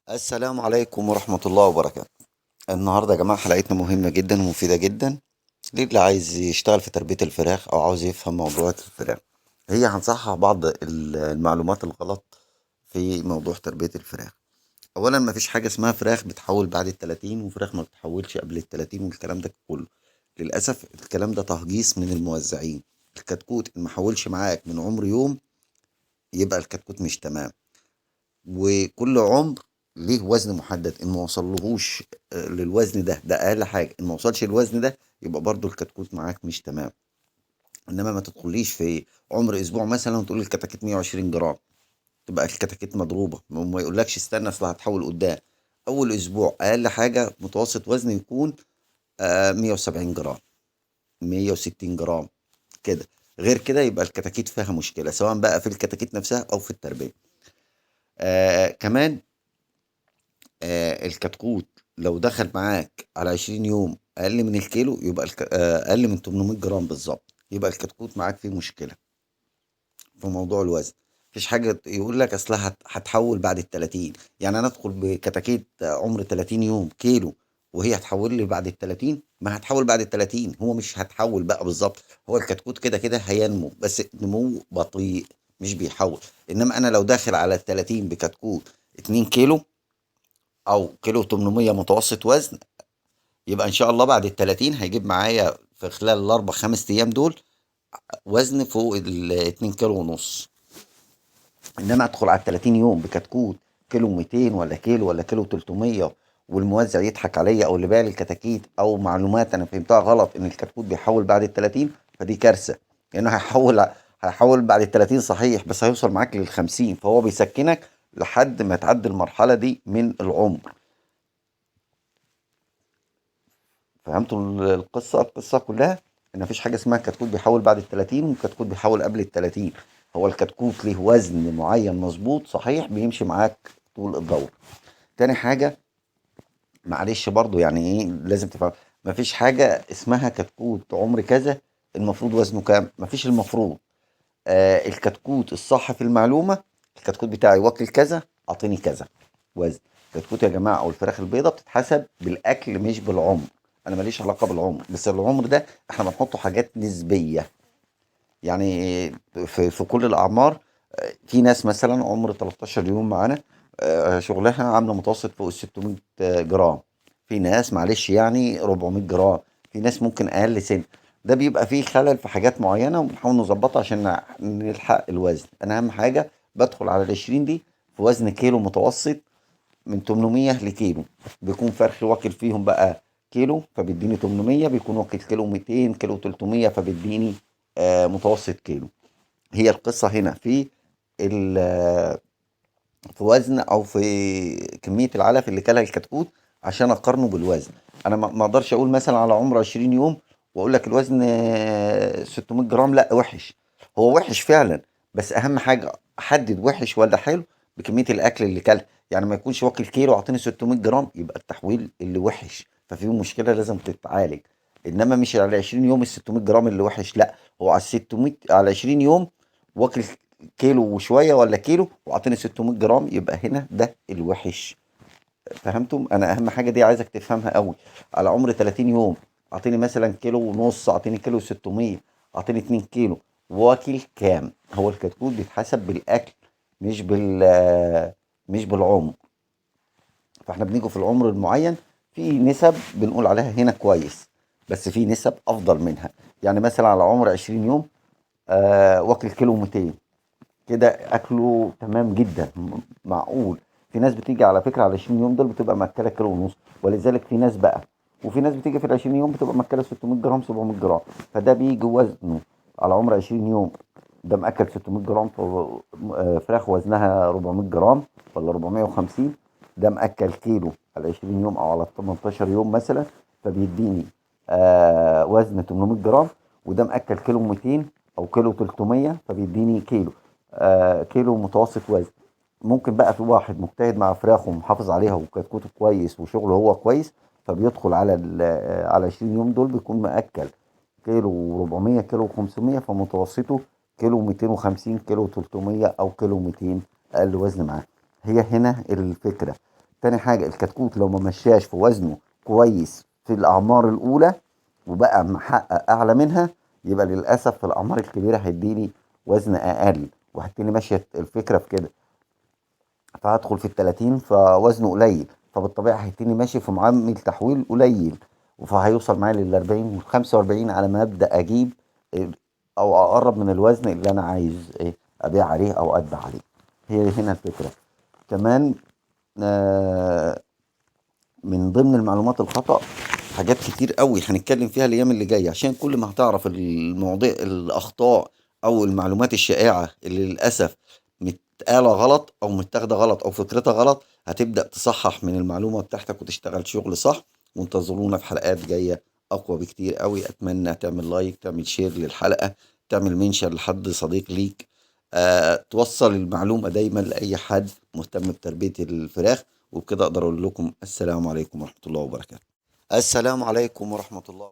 السلام عليكم ورحمة الله وبركاته. النهاردة يا جماعة حلقتنا مهمة جدا ومفيدة جدا للي عايز يشتغل في تربية الفراخ أو عاوز يفهم موضوعات الفراخ. هي هنصحح بعض المعلومات الغلط في موضوع تربية الفراخ. أولا مفيش حاجة اسمها فراخ بتحول بعد التلاتين وفراخ ما بتحولش قبل التلاتين والكلام ده كله. للأسف الكلام ده تهجيص من الموزعين. الكتكوت اللي محولش معاك من عمر يوم يبقى الكتكوت مش تمام. وكل عمر ليه وزن محدد ان ما وصلهوش للوزن ده اقل حاجه، ان ما وصلش الوزن ده يبقى برضو الكتكوت معاك مش تمام. انما ما تدخليش في عمر اسبوع مثلا وتقول الكتاكيت 120 جرام، تبقى الكتاكيت مضروبه وما يقولكش استنى اصل هتحول قدام. اول اسبوع اقل حاجه متوسط وزن يكون 170 جرام، 160 جرام كده. غير كده يبقى الكتاكيت فيها مشكله، سواء بقى في الكتاكيت نفسها او في التربيه. كمان الكتكوت لو دخل معاك على 20 يوم اقل من الكيلو يبقى اقل من 800 جرام بالظبط، يبقى الكتكوت معاك فيه مشكله في موضوع الوزن. مفيش حاجه يقول لك اصلها هتحول بعد ال 30. يعني انا ادخل بكتاكيت عمر 30 يوم كيلو وهي هتحول لي بعد ال 30؟ ما هتحول بعد ال 30، هو مش هتحول بقى بالظبط. هو الكتكوت كده كده هينمو بس نمو بطيء، مش بيحول. انما انا لو داخل على ال 30 بكتكوت 2 كيلو او كيلو 800 متوسط وزن، يبقى ان شاء الله بعد ال 30 هيجيب معايا في خلال الاربع خمس ايام دول وزن فوق ال 2 كيلو ونص. انما ادخل على ال 30 يوم بكتكوت كيلو 200 ولا كيلو ولا كيلو 300 والموزع يضحك عليا او اللي بايع لي الكتاكيت او معلومات انا فهمتها غلط ان الكتكوت بيحول بعد ال 30، فدي كارثه. لانه هيحول بعد ال 30 صحيح بس هيوصل معاك لل 50، فهو بيسكنك لحد ما تعدي المرحله دي من العمر. فهمتوا القصة كلها؟ ان مفيش حاجة اسمها كتكوت بيحول بعد ال 30 وكتكوت بيحول قبل ال 30. هو الكتكوت ليه وزن معين مظبوط صحيح بيمشي معاك طول الدورة. تاني حاجة، معلش برضو يعني ايه لازم تفهم، مفيش حاجة اسمها كتكوت عمر كذا المفروض وزنه كام، مفيش المفروض. الكتكوت الصح في المعلومة، الكتكوت بتاعي واكل كذا اعطيني كذا وزن. الكتكوت يا جماعة او الفراخ البيضاء بتتحسب بالاكل مش بالعمر. انا ماليش علاقة بالعمر، بس العمر ده احنا بنحطه حاجات نسبية. يعني في كل الاعمار. في ناس مثلا عمر 13 يوم معانا شغلها عامله متوسط فوق ال 600 جرام. في ناس معلش يعني 400 جرام. في ناس ممكن اقل سن. ده بيبقى فيه خلل في حاجات معينه وبنحاول نظبطها عشان نلحق الوزن. انا اهم حاجه بدخل على ال 20 دي في وزن كيلو متوسط من 800 لكيلو. بيكون فرخ واكل فيهم بقى كيلو فبيديني 800، بيكون واكل كيلو 200 كيلو 300 فبيديني متوسط كيلو. هي القصة هنا في في وزن او في كمية العلف اللي كلها الكتكوت عشان اقارنه بالوزن. انا ما اقدرش اقول مثلا على عمر 20 يوم واقول لك الوزن 600 جرام، لا وحش. هو وحش فعلا، بس اهم حاجة احدد وحش ولا حلو بكمية الاكل اللي كلها. يعني ما يكونش واكل كيلو اعطيني 600 جرام يبقى التحويل اللي وحش ففي مشكلة لازم تتعالج. انما مش على 20 يوم ال 600 جرام اللي وحش، لا هو على 600 على 20 يوم واكل كيلو وشويه ولا كيلو واعطيني 600 جرام يبقى هنا ده الوحش. فهمتم؟ انا اهم حاجه دي عايزك تفهمها قوي. على عمر 30 يوم اعطيني مثلا كيلو ونص، اعطيني كيلو 600، اعطيني 2 كيلو. واكل كام؟ هو الكتكوت بيتحسب بالاكل مش مش بالعمر. فاحنا بنيجي في العمر المعين في نسب بنقول عليها هنا كويس، بس في نسب افضل منها. يعني مثلا على عمر 20 يوم واكل كيلو 200، كده اكله تمام جدا معقول. في ناس بتيجي على فكره على 20 يوم دول بتبقى مأكله كيلو ونص، ولذلك في ناس بقى، وفي ناس بتيجي في ال 20 يوم بتبقى مأكله 600 جرام 700 جرام. فده بيجي وزنه على عمر 20 يوم ده مأكل 600 جرام فراخ وزنها 400 جرام ولا 450. ده مأكل كيلو على 20 يوم او على 18 يوم مثلا فبيديني وزن 800 جرام. وده مأكل كيلو 200 او كيلو 300 فبيديني كيلو كيلو متوسط وزن. ممكن بقى في واحد مجتهد مع فراخه ومحافظ عليها وكتكوته كويس وشغله هو كويس فبيدخل على على 20 يوم دول بيكون مأكل كيلو 400 كيلو 500 فمتوسطه كيلو 250 كيلو 300 او كيلو 200 اقل وزن معاه. هي هنا الفكرة. تاني حاجة الكتكوت لو ما مشاش في وزنه كويس في الأعمار الأولى وبقى محقق أعلى منها، يبقى للأسف في الأعمار الكبيرة هيديني وزن أقل، وهتبتدي ماشية الفكرة في كده. فهدخل في ال30 فوزنه قليل، فبالطبيعة هيتني ماشي في معامل تحويل قليل، فهيوصل معايا لل40 وال45 على ما أبدأ أجيب أو أقرب من الوزن اللي أنا عايز أبيع عليه أو أتبع عليه. هي هنا الفكرة. كمان من ضمن المعلومات الخطأ حاجات كتير قوي هنتكلم فيها الايام اللي جايه، عشان كل ما هتعرف المواضيع الاخطاء او المعلومات الشائعه اللي للاسف متقاله غلط او متاخده غلط او فكرتها غلط، هتبدا تصحح من المعلومه بتاعتك وتشتغل شغل صح. وانتظرونا في حلقات جايه اقوى بكتير قوي. اتمنى تعمل لايك، تعمل شير للحلقه، تعمل منشن لحد صديق ليك، توصل المعلومه دايما لاي حد مهتم بتربيه الفراخ. وبكده اقدر اقول لكم السلام عليكم ورحمة الله وبركاته. السلام عليكم ورحمة الله.